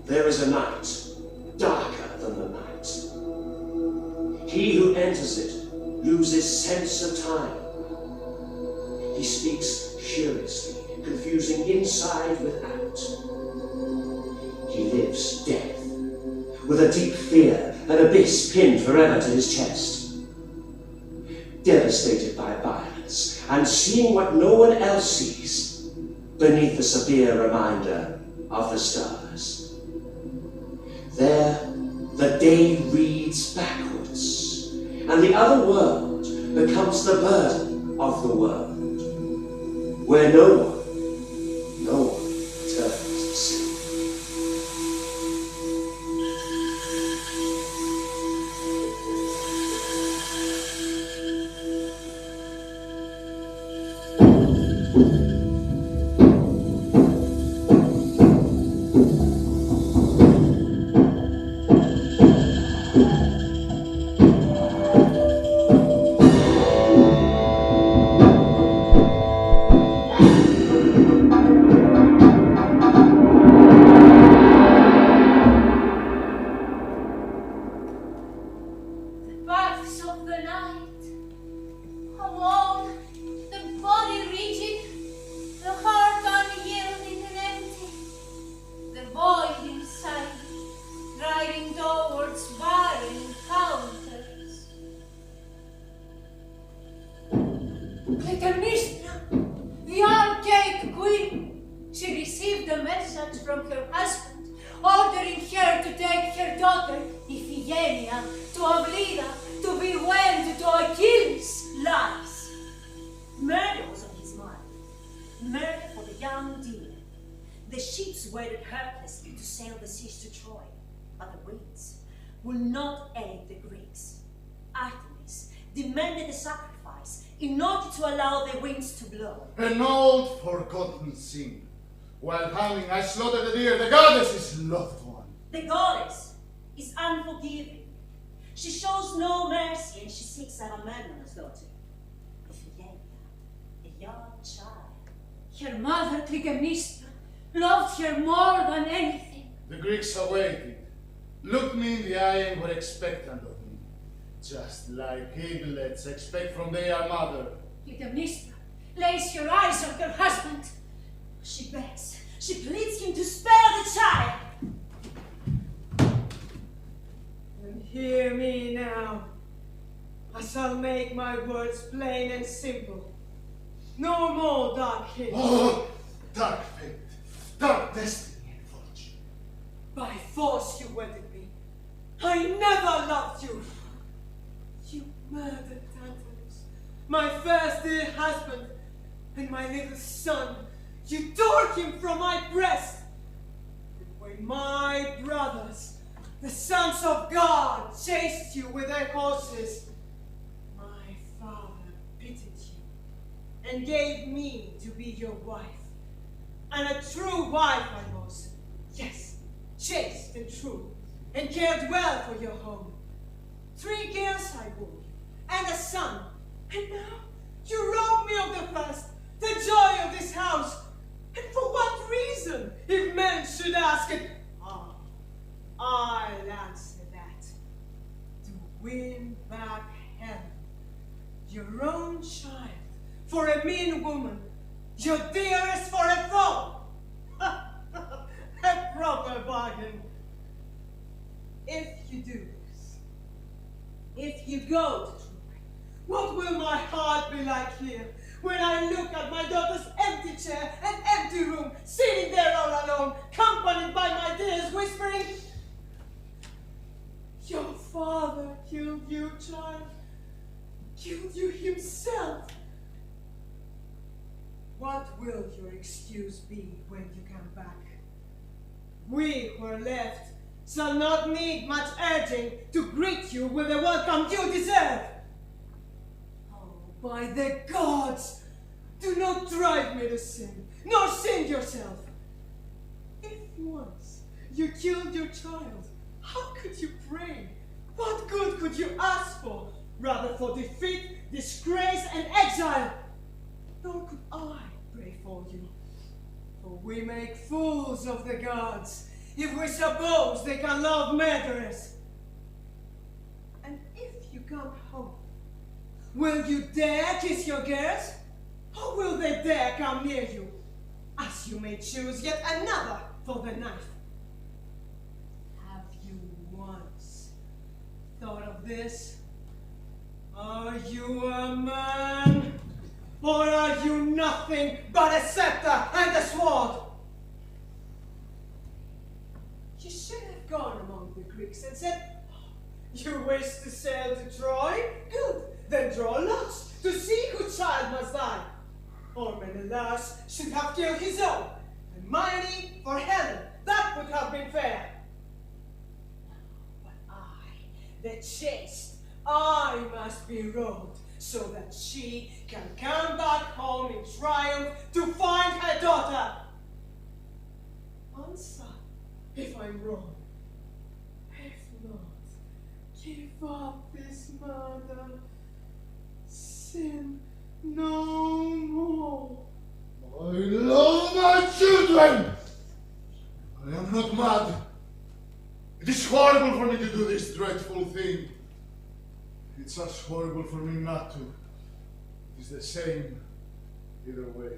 There is a night, darker than the night. He who enters it loses sense of time. He speaks curiously, confusing inside with out. He lives death, with a deep fear, an abyss pinned forever to his chest. Devastated by violence, and seeing what no one else sees, beneath the severe reminder of the stars. There, the day reads backwards, and the other world becomes the burden of the world, where no one turns to see. The archaic queen! She received a message from her husband, ordering her to take her daughter, Iphigenia, to Ablida, to be wed to Achilles. Lies! Murder was on his mind. Murder for the young dear. The ships waited helplessly to sail the seas to Troy, but the winds would not aid the Greeks. Artemis demanded a sacrifice in order to allow the winds to blow. An old forgotten sin. While hanging, I slaughtered the deer, the goddess's loved one. The goddess is unforgiving. She shows no mercy, and she seeks Agamemnon's daughter, Iphigenia, a young child. Her mother, Clytemnestra, loved her more than anything. The Greeks awaited, looked me in the eye and were expectant of me, just like eaglets expect from their mother. Clytemnestra lays her eyes on her husband. She begs, she pleads him to spare the child. And hear me now. I shall make my words plain and simple. No more dark hints. Oh, dark fate, dark destiny and fortune. By force you wedded me. I never loved you. You murdered Tantalus, my first dear husband, and my little son. You tore him from my breast. And when my brothers, the sons of God, chased you with their horses, my father pitied you and gave me to be your wife. And a true wife I was. Yes, chaste and true, and cared well for your home. 3 girls I bore you, and a son. And now you rob me of the first, the joy of this house. And for what reason, if men should ask it? Ah, I'll answer that. To win back heaven, your own child, for a mean woman, your dearest for a foe. A proper bargain. If you do this, if you go to Troy, what will my heart be like here when I look at my daughter's empty chair and empty room, sitting there all alone, accompanied by my dears, whispering, your father killed you, child, killed you himself. What will your excuse be when you come back? We who are left shall not need much urging to greet you with the welcome you deserve. Oh, by the gods, do not drive me to sin, nor sin yourself. If once you killed your child, how could you pray? What good could you ask for? Rather for defeat, disgrace, and exile. Nor could I pray for you. For we make fools of the gods, if we suppose they can love murderers? And if you come home, will you dare kiss your girls? Or will they dare come near you? As you may choose yet another for the knife. Have you once thought of this? Are you a man? Or are you nothing but a scepter and a sword? You should have gone among the Greeks and said, you wish to sail to Troy? Good, then draw lots to see whose child must die. Or Menelaus should have killed his own, and mighty for Helen, that would have been fair. But I, the chaste, I must be robed, so that she can come back home in triumph to find her daughter. Answer if I'm wrong. If not, give up this murder. Sin no more. I love my children! I am not mad. It is horrible for me to do this dreadful thing. It's as horrible for me not to. It is the same either way.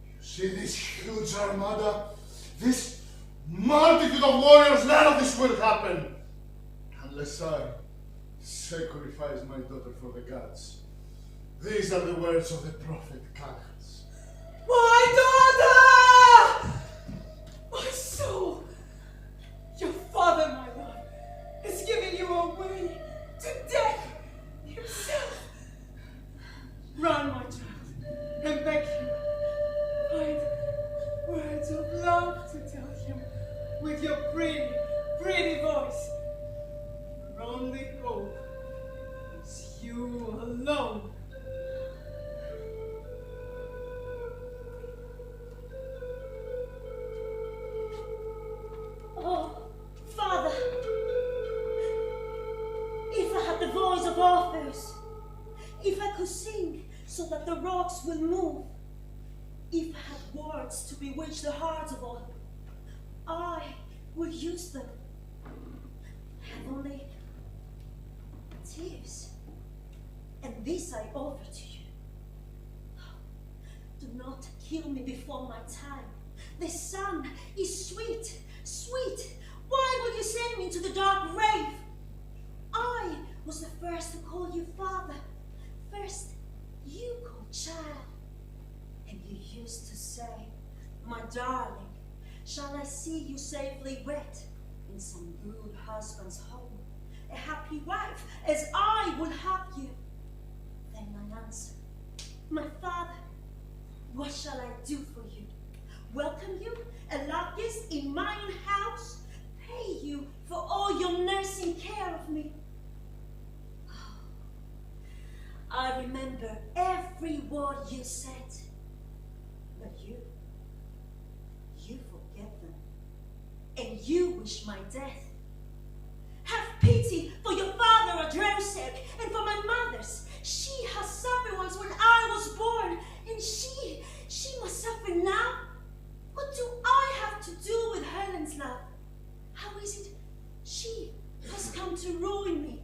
You see this huge armada? This multitude of warriors? None of this will happen unless I sacrifice my daughter for the gods. These are the words of the prophet Calchas. My daughter! My soul! Your father, my love, is giving you away to death himself. Run, my child, and beg him. Find words of love to tell him with your pretty, pretty voice. Your only hope is you alone. Oh, Father, if I had the voice of Orpheus, if I could sing so that the rocks will move, if I had words to bewitch the hearts of all, I would use them. I have only tears, and this I offer to you. Do not kill me before my time. The sun is sweet. Sweet, why will you send me to the dark grave? I was the first to call you father. First, you called child. And you used to say, my darling, shall I see you safely wed in some good husband's home, a happy wife, as I would have you? Then I answered, my father, what shall I do for you? Welcome you, a love guest in my own house, pay you for all your nursing care of me. Oh, I remember every word you said, but you forget them, and you wish my death. Have pity for your father Adrosek and for my mother's. She has suffered once when I was born, and she must suffer now. What do I have to do with Helen's love? How is it she has come to ruin me?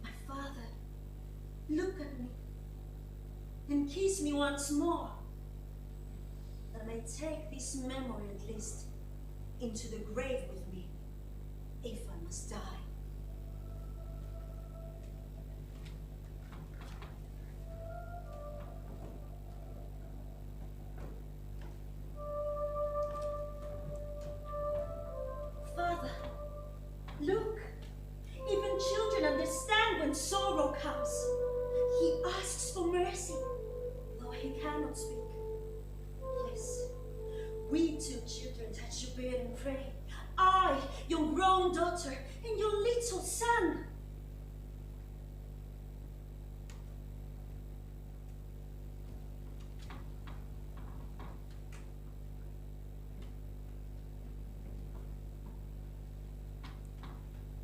My father, look at me and kiss me once more, that I may take this memory at least into the grave with me, if I must die. Father, look, even children understand when sorrow comes. He asks for mercy, though he cannot speak. Yes, we two children touch your beard and pray. I, your grown daughter, and your little son.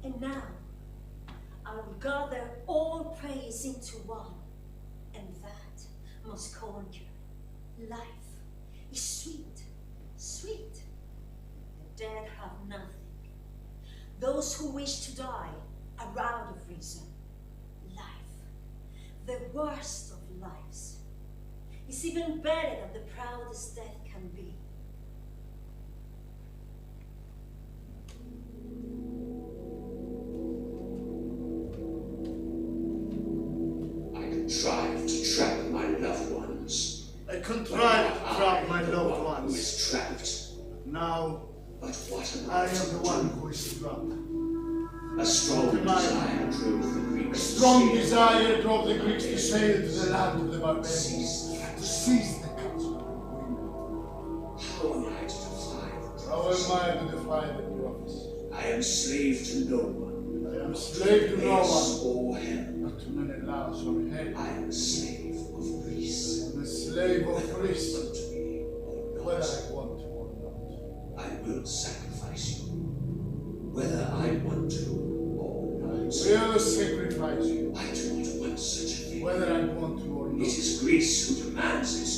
And now, I will gather all praise into one, and that must conquer. Life is sweet, sweet, those who wish to die are out of reason. Life, the worst of lives, is even better than the proudest death can be. I contrived to trap my loved ones. I contrived to trap my loved Who ones. is trapped? Now, But what am I I am to the do? one who is trapped. A strong desire drove the A Greeks. strong to desire drove the Greeks to sail to the land of the barbarians, seize. to seize the castle of How am I to defy the How am I to defy the prophets? I am slave to no one. I am a slave to no Grace one, or hell. not to Menelaus or hell. I am a slave of Greece. I am a slave of Whether I Greece, want to be or whether not, I want to or not. I will sacrifice you. Whether I want to or I not. will sacrifice you, I do not want such a thing. whether I want to or It not. is Greece who demands it.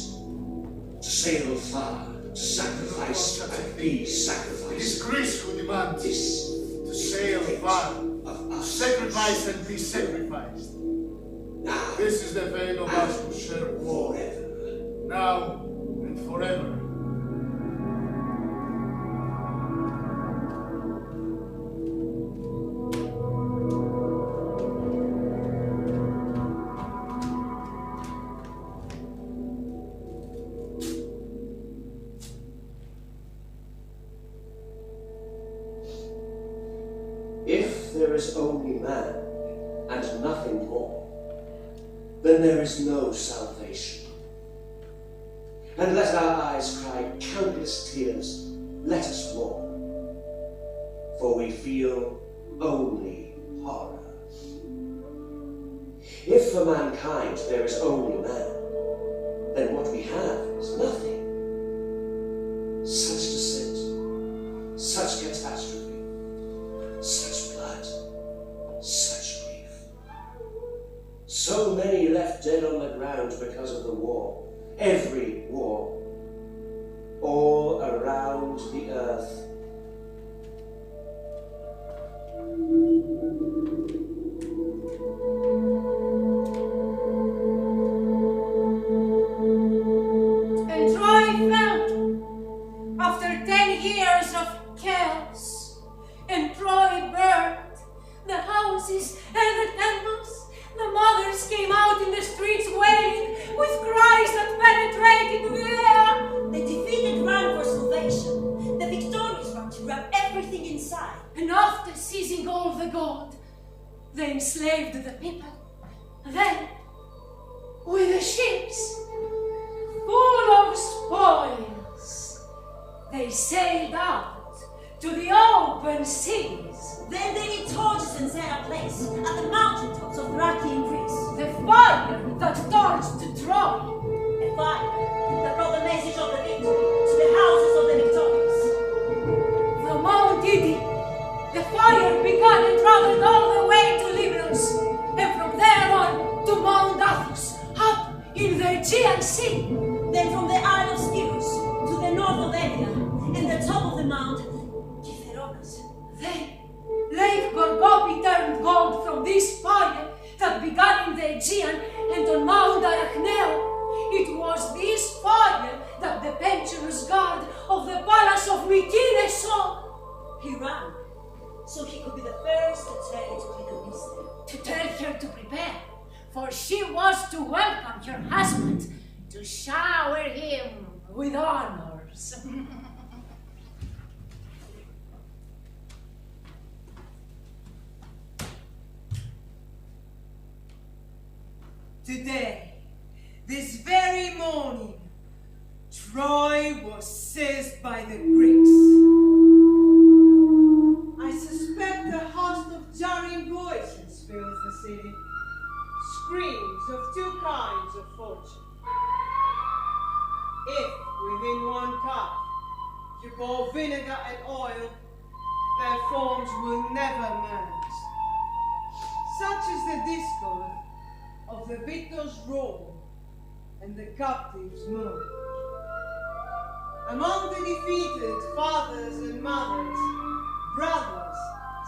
To sail far, to sacrifice and be It is sacrificed. Greece who demands This to sail far, of to us. sacrifice and be sacrificed. Now, This is the fate of us who share war, forever. now and forever. If there is only man and nothing more, then there is no salvation. And let our eyes cry countless tears, let us mourn, for we feel only horror. If for mankind there is only man, then what we have is nothing. Such descent, such catastrophe, such blood, such grief. So many left dead on the ground because of the war, every war, all around the earth. And Troy fell after 10 years of chaos. And Troy burned the houses and the temples. The mothers came out in the streets wailing with cries that penetrated the air. The defeated ran for salvation. The victorious ran to grab everything inside. And after seizing all the gold, they enslaved the people. Then, with the ships full of spoils, they sailed out to the open seas. Then they lit torches and set a place at the mountaintops of Thracian Greece. The fire that torched Troy. A fire that brought the message of the victory to the houses of the victorious. From Mount Idi, the fire began and traveled all the way to Limnos, and from there on to Mount Athos, up in the Aegean Sea. Then from the Isle of Skyros to the north of Evia and the top of the mount, Kytheronas. Then Lake Gorgopi turned gold from this fire that began in the Aegean and on Mount Arachneo. It was this fire that the pensioners guard of the palace of Mycenae saw. He ran, so he could be the first to tell it to Clytemnestra. To tell her to prepare, for she was to welcome her husband, to shower him with honors. Today, this very morning, Troy was seized by the Greeks. I suspect a host of jarring voices fills the city. Screams of two kinds of fortune. If within one cup you pour vinegar and oil, their forms will never merge. Such is the discord of the victor's roar and the captive's moan. Among the defeated fathers and mothers, brothers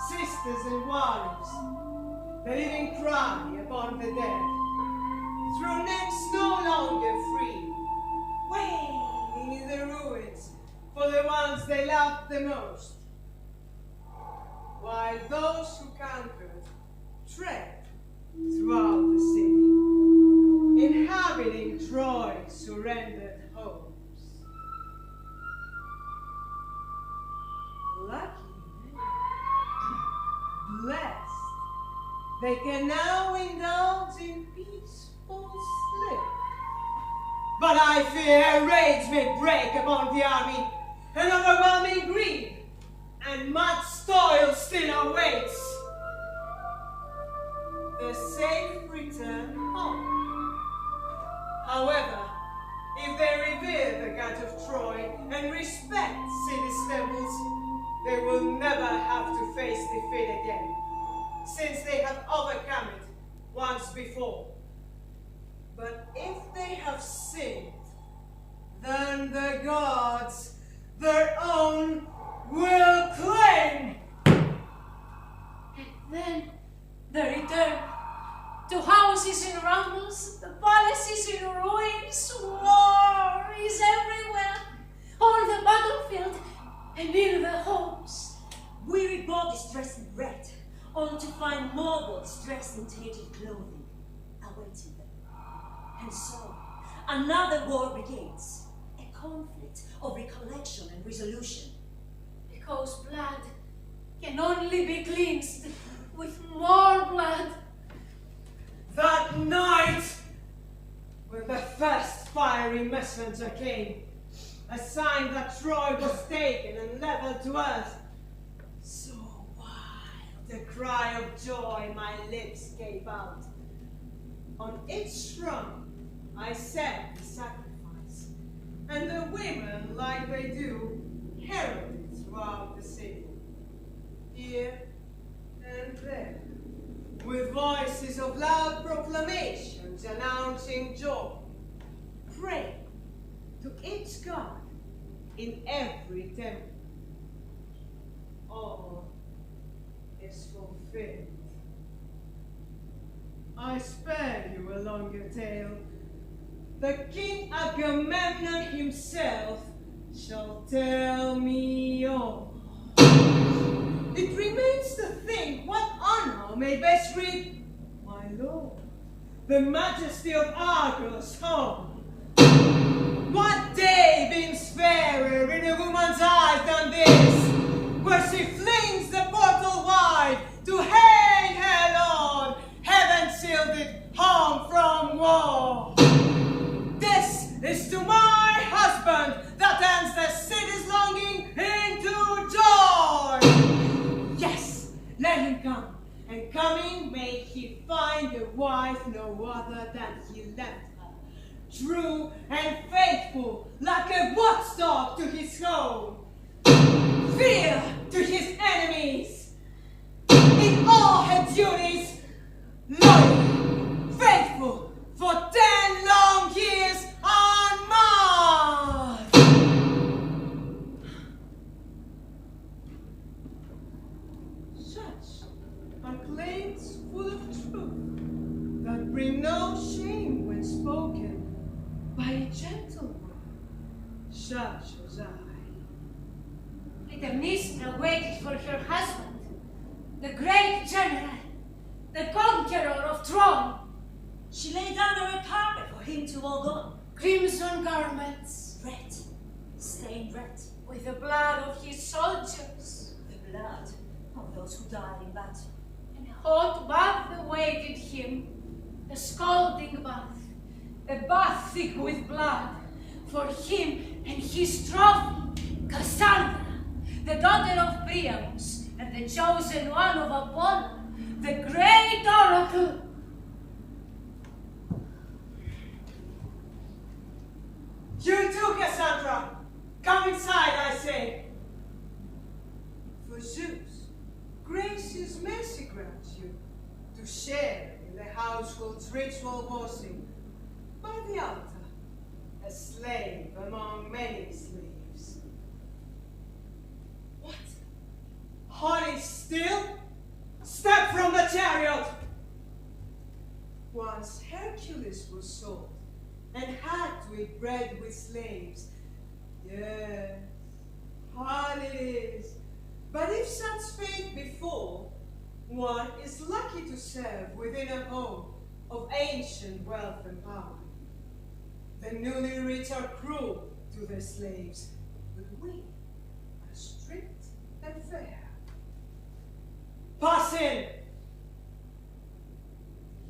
sisters and wives, the living cry upon the dead, through necks no longer free, wailing in the ruins for the ones they loved the most, while those who conquered tread throughout the city, inhabiting Troy's surrendered homes. Lucky, blessed, they can now indulge in peaceful sleep. But I fear rage may break upon the army, an overwhelming grief, and much toil still awaits the safe return home. However, if they revere the god of Troy and respect city's temples, they will never have to face defeat again, since they have overcome it once before. But if they have sinned, then the gods, their own, will claim. And then the return to houses in rumbles, the palaces in ruins. War is everywhere, on the battlefield and in the homes. Weary bodies dressed in red, only to find more bodies dressed in tainted clothing, awaiting them. And so, another war begins, a conflict of recollection and resolution. Because blood can only be cleansed with more blood. That night, when the first fiery messenger came, a sign that Troy was taken and leveled to earth, so wild the cry of joy my lips gave out. On its shrine I set the sacrifice, and the women, like they do, heralded throughout the city, here and there, with voices of loud proclamations announcing joy, praying to each god in every temple. All is fulfilled. I spare you a longer tale. The King Agamemnon himself shall tell me all. It remains to think what honor may best reap my lord, the majesty of Argos home. What day beams fairer in a woman's eyes than this, where she flings the portal wide to hail her lord, heaven sealed it home from war. This is to my husband that turns the city's longing into joy. Yes, let him come, and coming may he find a wife no other than he left her, true and faithful, like a watchdog to his home, fear to his enemies, in all her duties, loyal, faithful, for 10 long years unmarred. Such are claims full of truth that bring no shame when spoken by a gentleman, such as I. Clytemnestra waited for her husband, the great general, the conqueror of Troy. She laid down her carpet for him to walk on. Crimson garments, Red, stained red, with the blood of his soldiers. the blood of those who died in battle. And a hot bath awaited him, a scalding bath, a bath thick with blood, for him and his trophy, Cassandra, the daughter of Priamos, and the chosen one of Apollo, the great oracle. You too, Cassandra! Come inside, I say! For Zeus, gracious mercy grants you to share in the household's ritual washing by the altar, a slave among many slaves. What? Holy Still? Step from the chariot! Once Hercules was sold and had to eat bread with slaves. Yes, hard it is. But if such fate befall, one is lucky to serve within a home of ancient wealth and power. The newly rich are cruel to their slaves, but we are strict and fair. Pass in!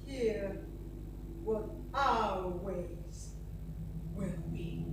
Hear what our ways will be.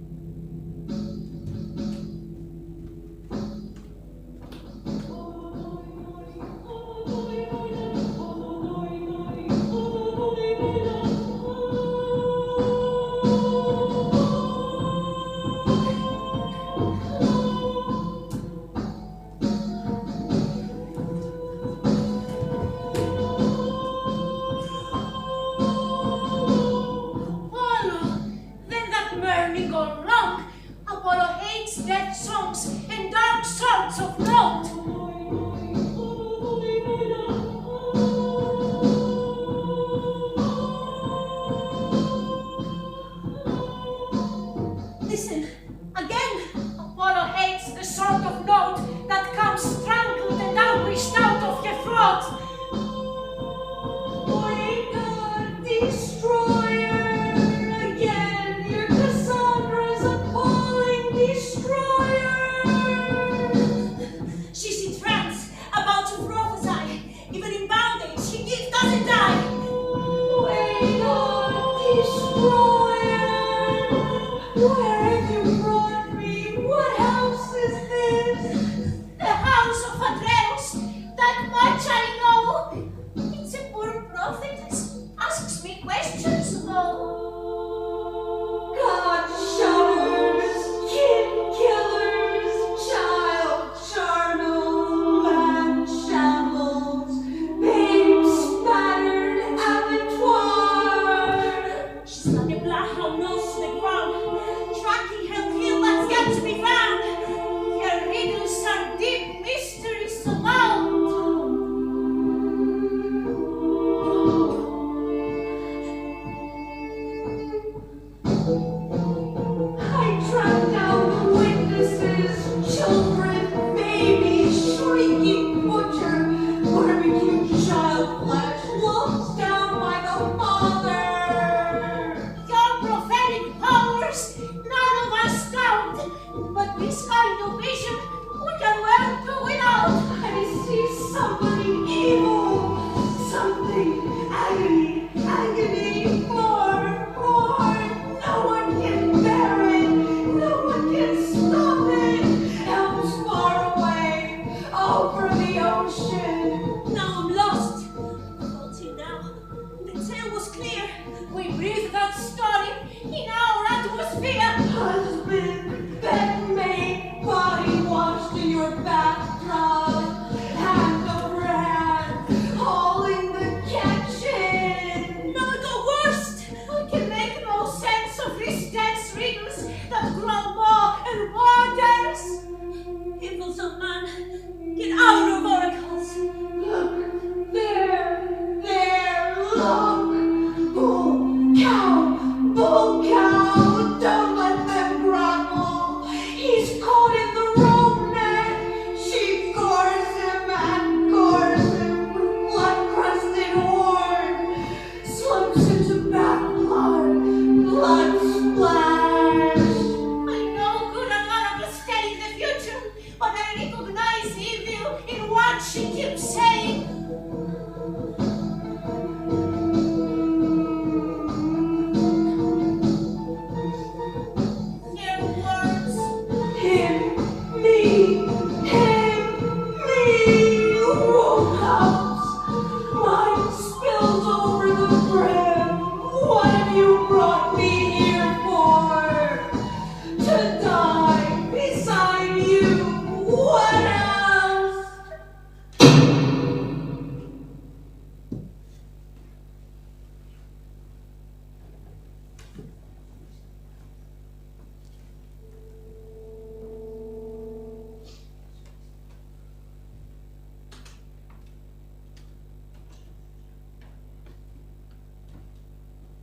Husband that made body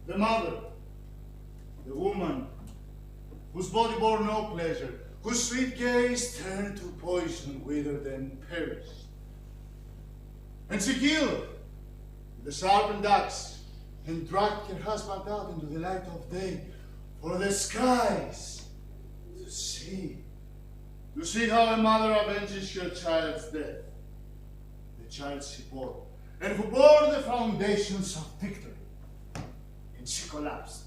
The mother, the woman, whose body bore no pleasure, whose sweet gaze turned to poison, withered and perished. And she killed the sharpened axe and dragged her husband out into the light of day for the skies to see. To see how a mother avenges her child's death, the child she bore, and who bore the foundations of victory. And she collapsed,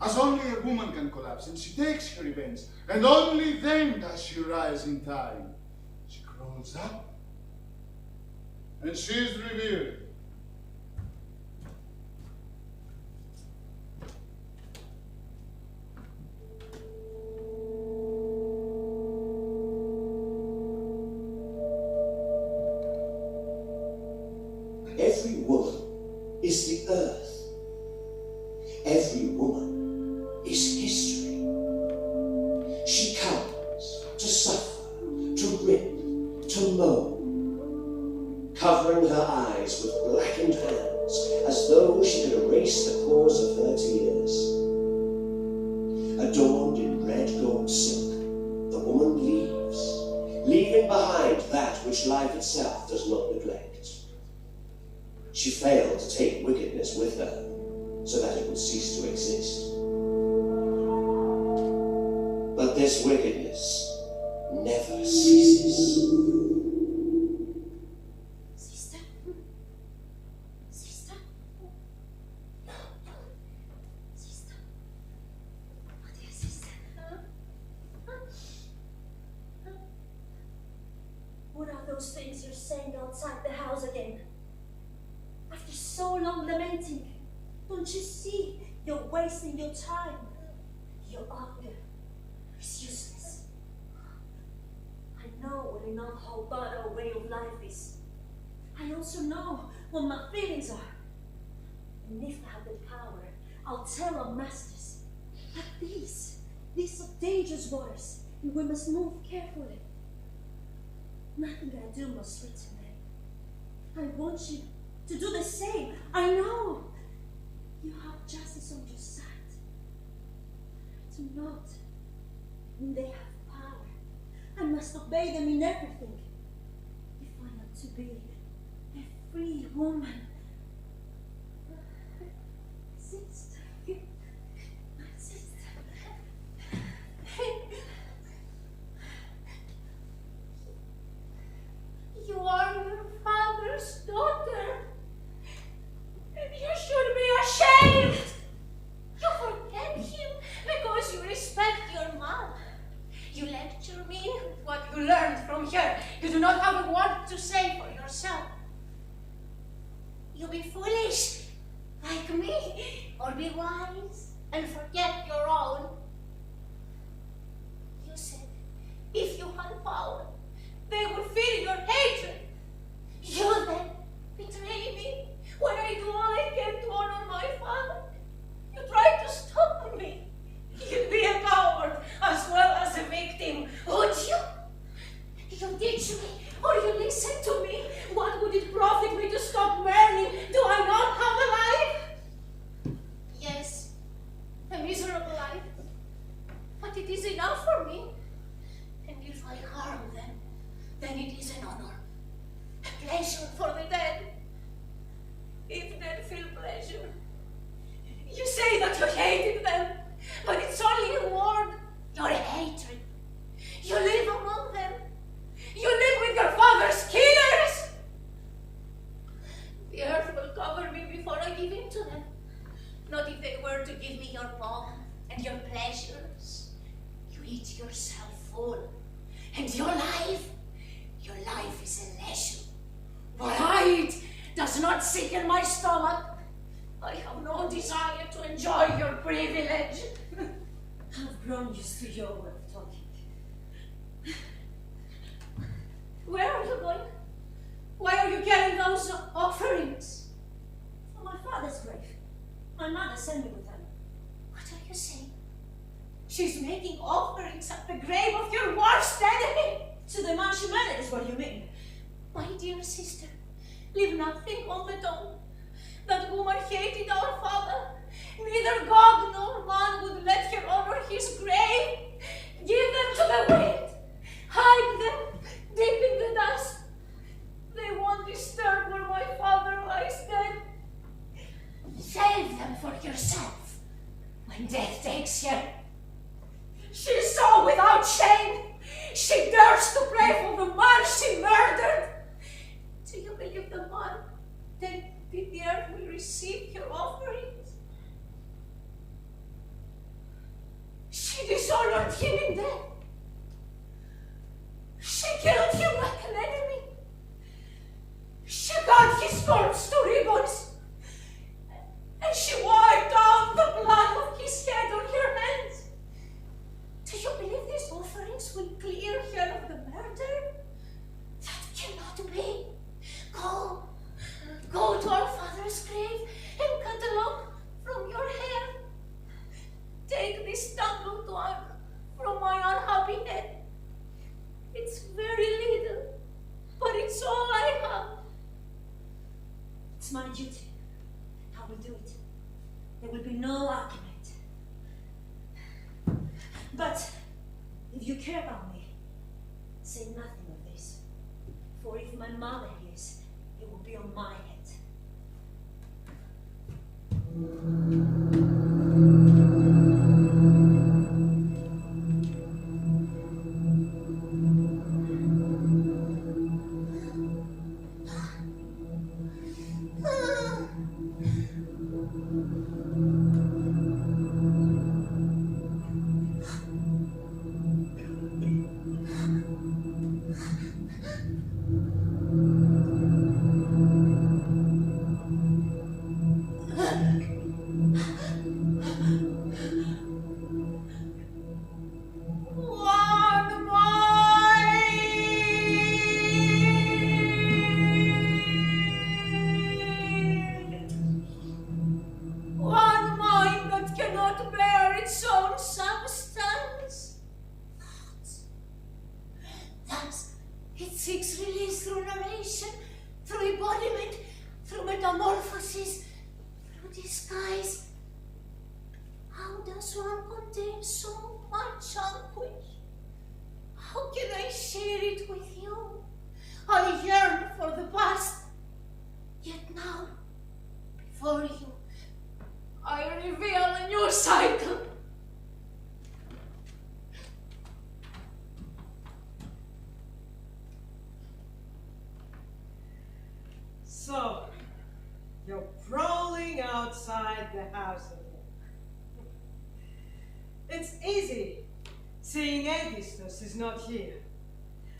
as only a woman can collapse, and she takes her revenge, and only then does she rise in time. She crawls up, and she is revealed. Every woman is the earth. Every woman is history. She comes to suffer, to rip, to moan, covering her eyes with blackened hands as though she could erase the cause of her tears. Adorned in red gold silk, the woman leaves, leaving behind that which life itself does not neglect. She failed to take wickedness with her, so that it would cease to exist. But this wickedness never ceases. Sister? Sister? Sister? My dear sister? What are those things you're saying outside the house again? After so long lamenting, don't you see you're wasting your time? Your anger is useless. I know what an unwhole bottle way of life is. I also know what my feelings are. And if I have the power, I'll tell our masters that these are dangerous waters, and we must move carefully. Nothing I do must threaten them. I want you to do the same. I know you have justice on your side. Do not, when they have power, I must obey them in everything. If I am to be a free woman. Sister, my sister. You are your father's daughter. You should be ashamed. You forget him because you respect your mom. You lecture me what you learned from her. You do not have a word to say for yourself. You be foolish, like me, or be wise and forget your own. You said if you had power, they would feel your hatred. You then betray me when I do all I can to honor my father. You try to stop me. You'd be a coward as well as a victim, would you? You teach me or you listen to me. What would it profit me to stop burning? Do I not have a life? Yes, a miserable life. But it is enough for me. And if I harm them, then it is an honor, a pleasure for the dead. If dead feel pleasure, you say that you hated them, but it's only a word, your hatred. You live among them. You live with your father's killers. The earth will cover me before I give in to them. Not if they were to give me your pomp and your pleasures. You eat yourself full, and your life is a leisure. What I eat does not sit in my stomach. I have no desire to enjoy your privilege. I've grown used to your way of talking. Where are you going? Why are you carrying those offerings? For my father's grave. My mother sent me with them. What are you saying? She's making offerings at the grave of your worst enemy. To the man she murdered is what you mean. My dear sister, leave nothing on the dome. That woman hated our father, Neither God nor man would let her honor his grave. Give them to the wind. Hide them deep in the dust. They won't disturb where my father lies dead. Save them for yourself when death takes her. She saw without shame. She dares to pray for the man she murdered. Do you believe the man that the earth will receive her offerings? She dishonored him in death. She killed him like an enemy. She cut his corpse to ribbons. And she wiped out the blood of his head on her hands. Do you believe these offerings will clear her of the murder? That cannot be. Go to our father's grave and cut a lock from your hair. Take this tangled one from my unhappy head. It's very little, but it's all I have. It's my duty. I will do it. There will be no argument. But if you care about me, say nothing of this. For if my mother hears, it will be on my head. So, you're prowling outside the house again. It's easy, seeing Aegisthus is not here.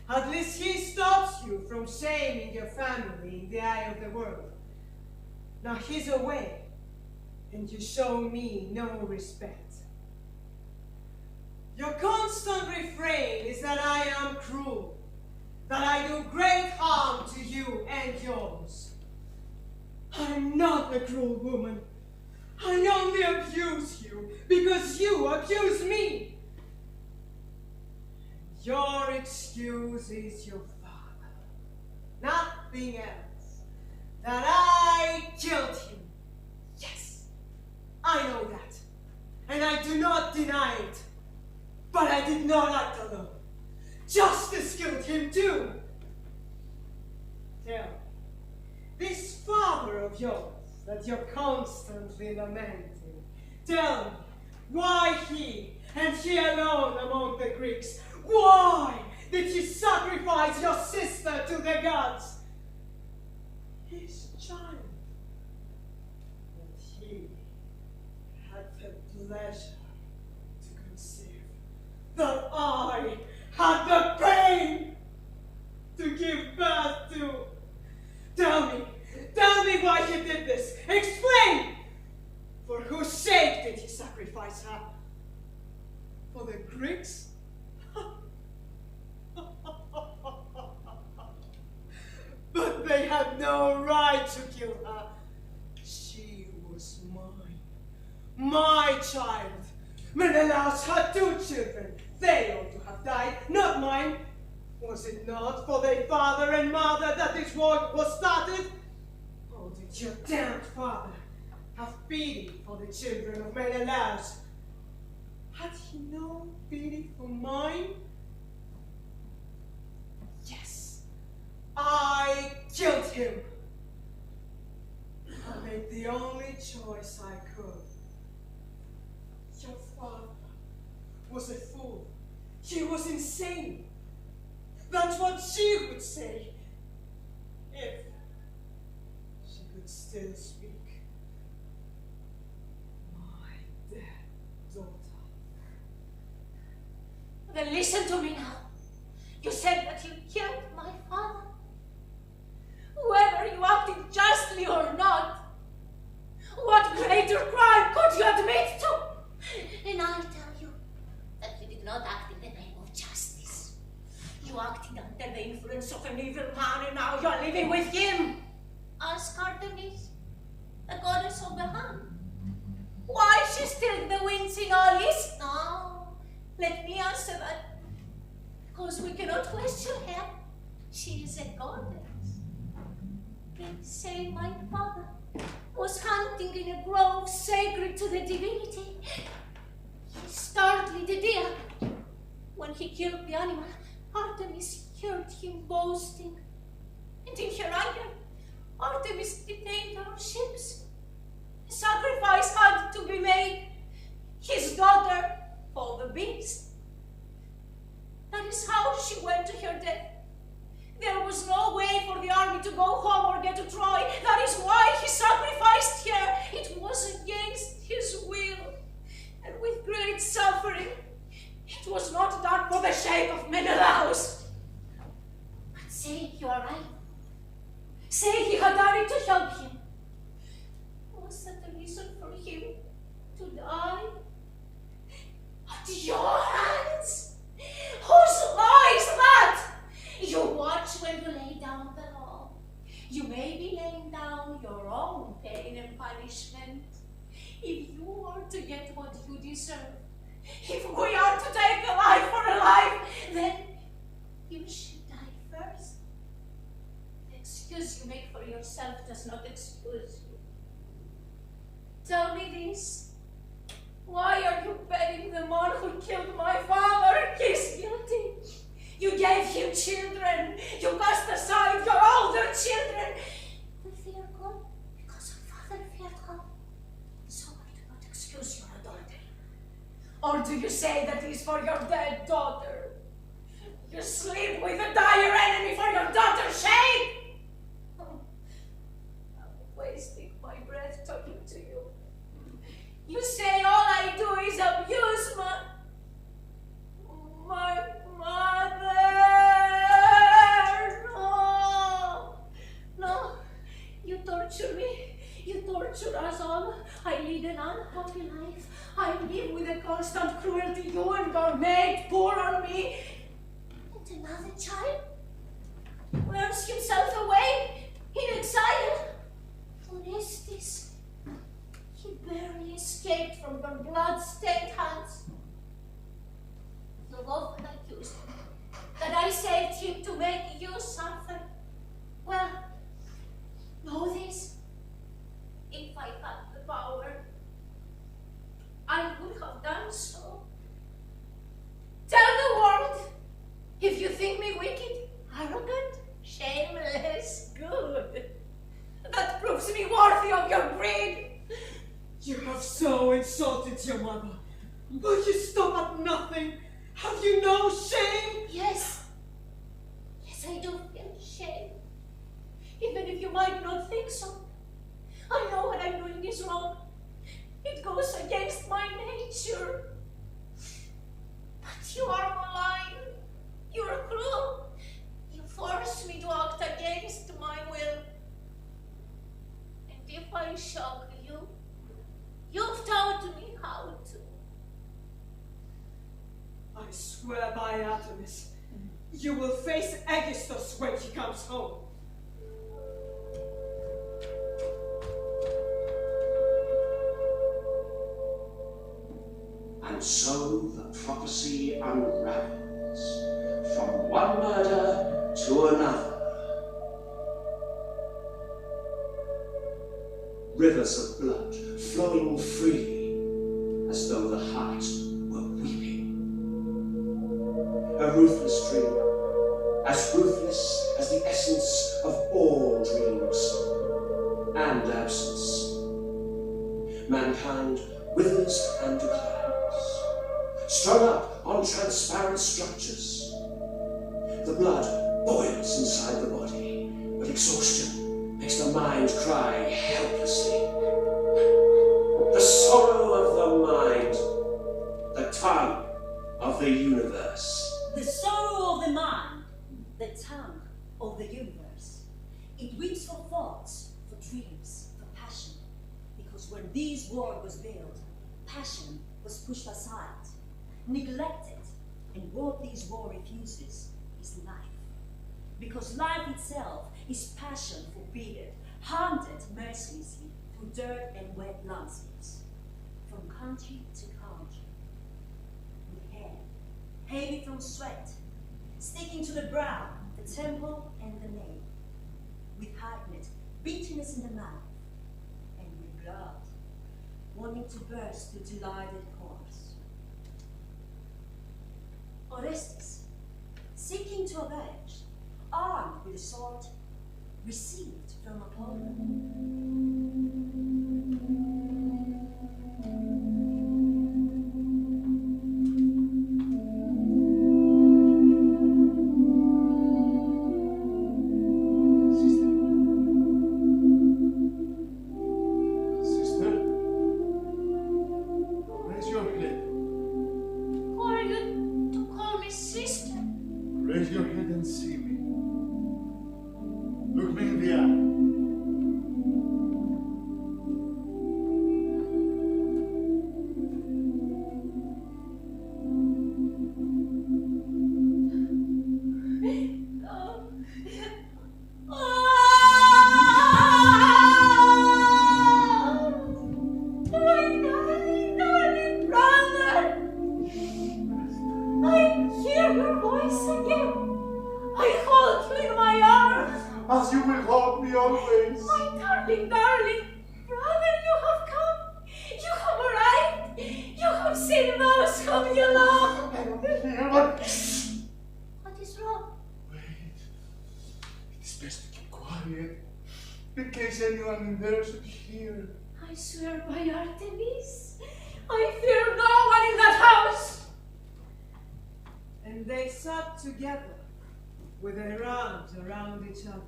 At least he stops you from shaming your family in the eye of the world. Now he's away, and you show me no respect. Your constant refrain is that I am cruel, that I do great harm to you and yours. I'm not a cruel woman. I only abuse you because you accuse me. Your excuse is your father, nothing else. That I killed him. Yes, I know that, and I do not deny it. But I did not act alone. Justice killed him too. Tell me, this father of yours that you're constantly lamenting, tell me why he, and he alone among the Greeks, why did he sacrifice your sister to the gods? His child, that he had the pleasure to conceive, that I had the pain to give birth to. Tell me why he did this. Explain! For whose sake did he sacrifice her? For the Greeks? But they had no right to kill her. She was mine. My child. Menelaus had 2 children. They ought to have died, not mine. Was it not for their father and mother that this war was started? Oh, did your damned father have pity for the children of Menelaus. Had he no pity for mine? Yes, I killed him. I made the only choice I could. Your father was a fool. He was insane. That's what she would say, if she could still speak. My dead daughter. Then listen to me now. You said that you killed my father. Whether you acted justly or not, what greater crime could you admit to? And I tell you that you did not act in the name of justice. You acted under the influence of an evil man, and now you are living with him. Ask Artemis, the goddess of the hunt. Why she still the winds in Olis? No, let me answer that. Because we cannot question her. She is a goddess. They say my father was hunting in a grove sacred to the divinity. He startled the deer. When he killed the animal, Artemis heard him boasting. And in her anger, Artemis detained our ships. A sacrifice had to be made. His daughter for the beast. That is how she went to her death. There was no way for the army to go home or get to Troy. That is why he sacrificed her. It was against his will and with great suffering. It was not done for the sake of Menelaus. But say you are right. Say he had done it to help him. Was that the reason for him to die? At your hands? Whose law is that? You watch when you lay down the law. You may be laying down your own pain and punishment. If you are to get what you deserve, if we are to take a life for a life, then you should die first. The excuse you make for yourself does not excuse you. Tell me this. Why are you betting the man who killed my father is guilty? You gave him children. You cast aside your older children. We fear God because our father feared God. So I do not excuse your adultery. Or do you say that is for your dead daughter? You sleep with a dire enemy for your daughter's sake? Oh, I'm wasting my breath talking to you. You say all I do is abuse my mother. No, you torture me. You torture us all. I lead an unhappy life. I live with a constant cruelty. You and your maid pour on me. And another child wears himself away in exile. Orestes, he barely escaped from your blood-stained hands. You've often accused me that I saved him to make you suffer. Well, know this. If I had the power, I would have done so. Tell the world if you think me wicked, arrogant, shameless, good. That proves me worthy of your greed. You have so insulted your mother. Will you stop at nothing? Have you no shame? Yes. Yes, I do feel shame. Even if you might not think so. I know what I'm doing is wrong. It goes against my nature. But you are malign. You are cruel. You force me to act against my will. And if I shock you, you've taught me how to. I swear by Artemis, you will face Aegisthus when he comes home. And so the prophecy unravels from one murder to another. rivers of blood flowing freely, as though the heart were weeping. A ruthless dream, as ruthless as the essence of all dreams and absence. Mankind withers and declines, strung up on transparent structures. The blood boils inside the body, but exhaustion makes the mind cry helplessly. The sorrow of the mind, the tongue of the universe. The sorrow of the mind, the tongue of the universe. It weeps for thoughts, for dreams, for passion. Because when this world was built, passion was pushed aside, neglected, and what this world refuses is life. Because life itself is passion forbidden, hunted mercilessly through dirt and wet landscapes, from country to country, with hair heavy from sweat, sticking to the brow, the temple, and the nape, with heightened bitterness in the mouth, and with blood wanting to burst through delighted pores. Orestes, seeking to avenge, armed with a sword, received from Apollo. As you will hold me always. My darling, darling, brother, you have come. You have arrived. You have seen those whom you love. What is wrong? Wait. It is best to keep quiet, in case anyone in there should hear. I swear by Artemis, I fear no one in that house. And they sat together with their arms around each other.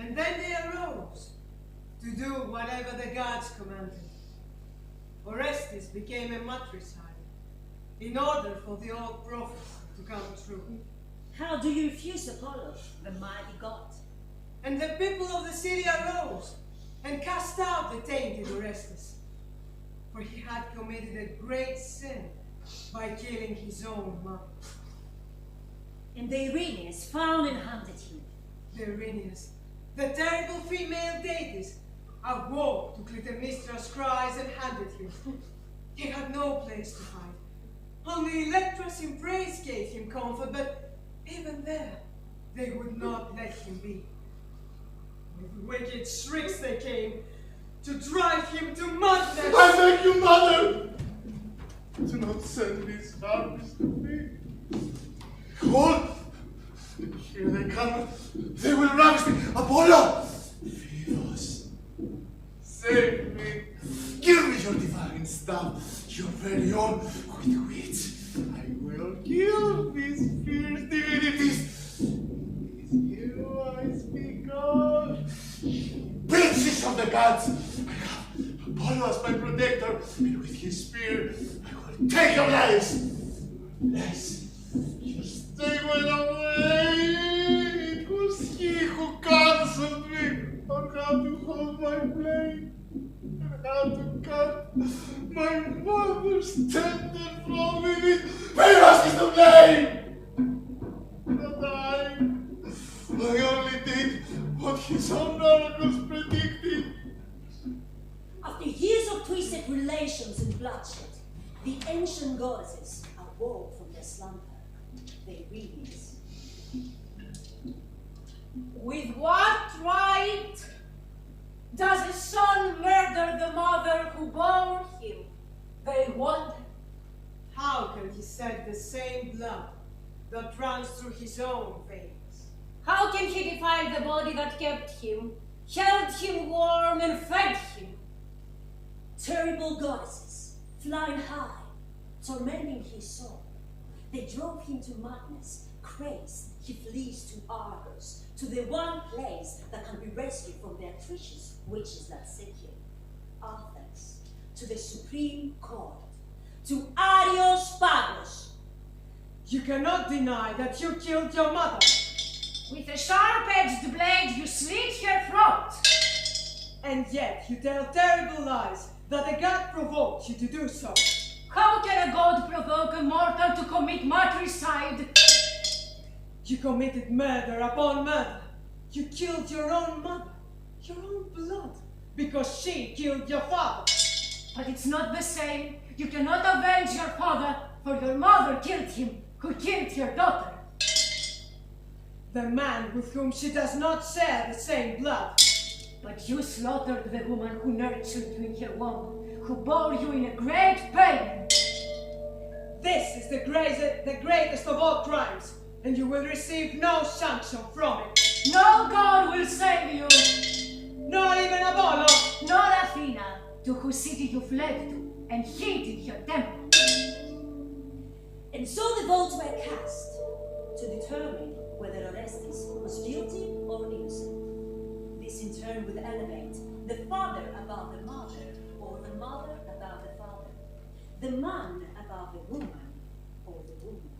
And then they arose to do whatever the gods commanded. Orestes became a matricide in order for the old prophecy to come true. How do you refuse Apollo, the mighty god? And the people of the city arose and cast out the tainted Orestes, for he had committed a great sin by killing his own mother. And the Erinyes found and hunted him. The Erinyes, the terrible female deities, awoke to Clytemnestra's cries and hunted him. He had no place to hide. Only Electra's embrace gave him comfort, but even there, they would not let him be. With wicked shrieks they came to drive him to madness. I beg you, mother, do not send these harpies to me. Behold, here they come. They will ravish me. Apollo, Phoebus, save me. Give me your divine staff, your very own, with which I will kill these fierce divinities. It is you I speak of. Princes of the gods, I have Apollo as my protector, and with his spear I will take your lives. Yes, you stay well away. It was he who counseled me on how to hold my blade and how to cut my mother's tender from me. Phoebus is to blame! Not I only did what his own oracles predicted. After years of twisted relations and bloodshed, the ancient goddesses awoke from their slumber. They Erinyes. With what right does a son mother who bore him. They wonder. How can he send the same blood that runs through his own veins? How can he defile the body that kept him, held him warm and fed him? Terrible goddesses, flying high, tormenting his soul. They drove him to madness. Crazed, he flees to Argos, to the one place that can be rescued from the atrocious witches that seek him. Athens, to the supreme court, to Aeroplio Pathos. You cannot deny that you killed your mother. With a sharp-edged blade you slit her throat. And yet you tell terrible lies that a god provoked you to do so. How can a god provoke a mortal to commit matricide? You committed murder upon murder. You killed your own mother, your own blood, because she killed your father. But it's not the same. You cannot avenge your father, for your mother killed him, who killed your daughter. The man with whom she does not share the same blood. But you slaughtered the woman who nurtured you in her womb, who bore you in a great pain. This is the greatest of all crimes, and you will receive no sanction from it. No god will save you. Not even Apollo. Nor Athena, to whose city you fled to, and hid in her temple. And so the votes were cast to determine whether Orestes was guilty or innocent. This in turn would elevate the father above the mother, or the mother above the father, the man above the woman, or the woman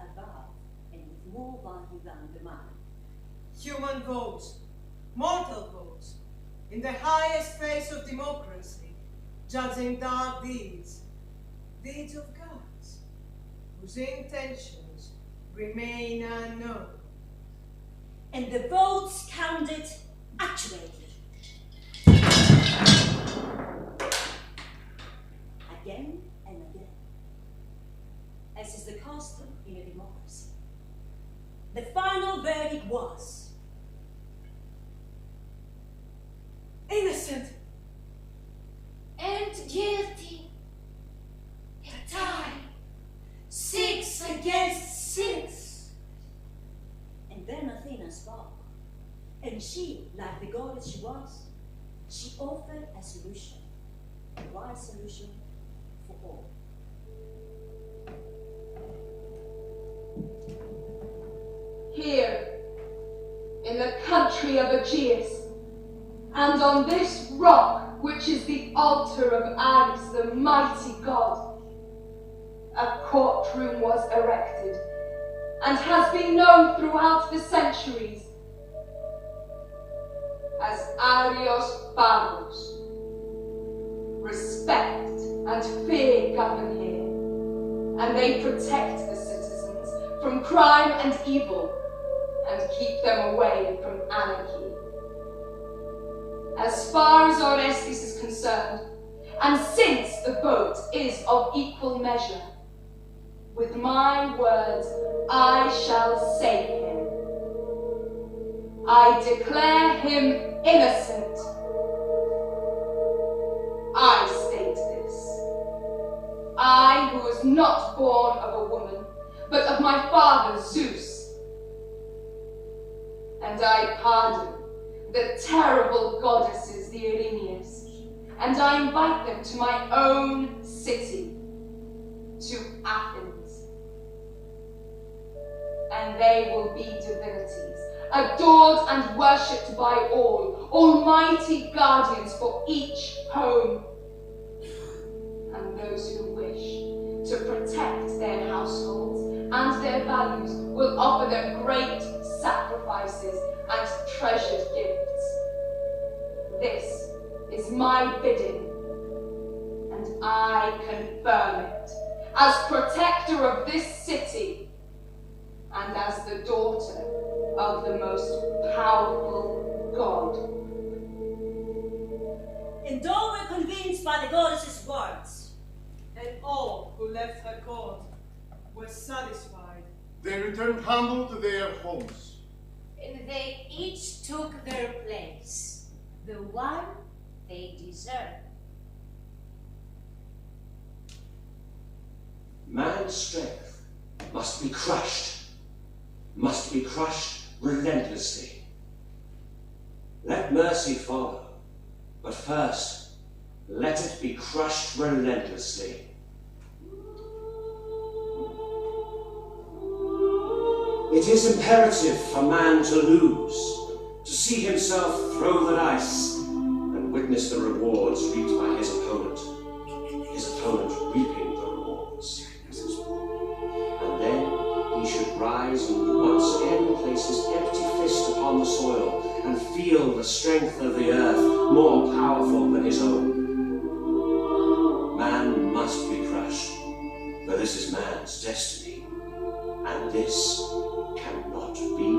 above and with more value than the man. Human votes, mortal votes, in the highest phase of democracy, judging dark deeds, deeds of gods, whose intentions remain unknown. And the votes counted accurately. Again and again, as is the custom in a democracy. The final verdict was innocent And guilty. A tie. 6 against 6. And then Athena spoke, and she, like the goddess she was, she offered a solution, a wise solution for all. Here, in the country of Aegeus, and on this rock which is the altar of Ares, the mighty god, a courtroom was erected, and has been known throughout the centuries as Aeroplio Pathos. Respect and fear govern here, and they protect the citizens from crime and evil, and keep them away from anarchy. As far as Orestes is concerned, and since the vote is of equal measure, with my words I shall save him. I declare him innocent. I state this. I, who was not born of a woman, but of my father Zeus. And I pardon the terrible goddesses, the Erinyes, and I invite them to my own city, to Athens. And they will be divinities, adored and worshipped by all, almighty guardians for each home. And those who wish to protect their households and their values will offer them great sacrifices and treasured gifts. This is my bidding, and I confirm it as protector of this city and as the daughter of the most powerful god. And all were convinced by the goddess's words, And all who left her court were satisfied. They returned humble to their homes. And they each took their place, the one they deserved. Man's strength must be crushed relentlessly. Let mercy follow, but first, let it be crushed relentlessly. It is imperative for man to lose, to see himself throw the dice, and witness the rewards reaped by his opponent reaping the rewards. And then he should rise and once again place his empty fist upon the soil and feel the strength of the earth more powerful than his own. Man must be crushed, for this is man's destiny, and this cannot be